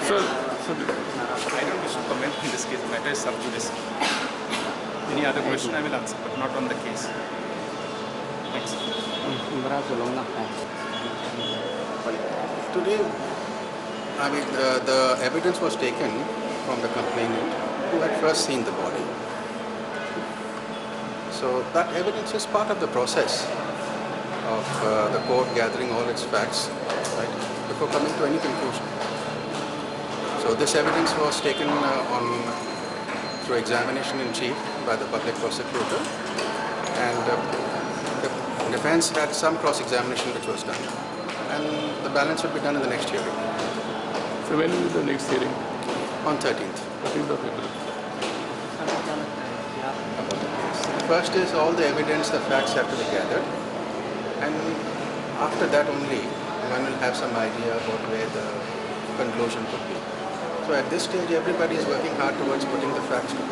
Sir, I don't wish to comment in this case. The matter is sub judice. Any other question I will answer, but not on the case. Thanks. Today, I mean, the evidence was taken from the complainant who had first seen the body. So that evidence is part of the process of the court gathering all its facts, right, before coming to any conclusion. So this evidence was taken through examination in chief by the public prosecutor, and the defense had some cross-examination which was done, and the balance will be done in the next hearing. so when is the next hearing? On 13th. 13th of April. First is all the evidence, the facts have to be gathered, and after that only one will have some idea about where the conclusion could be. So at this stage everybody is working hard towards putting the facts together.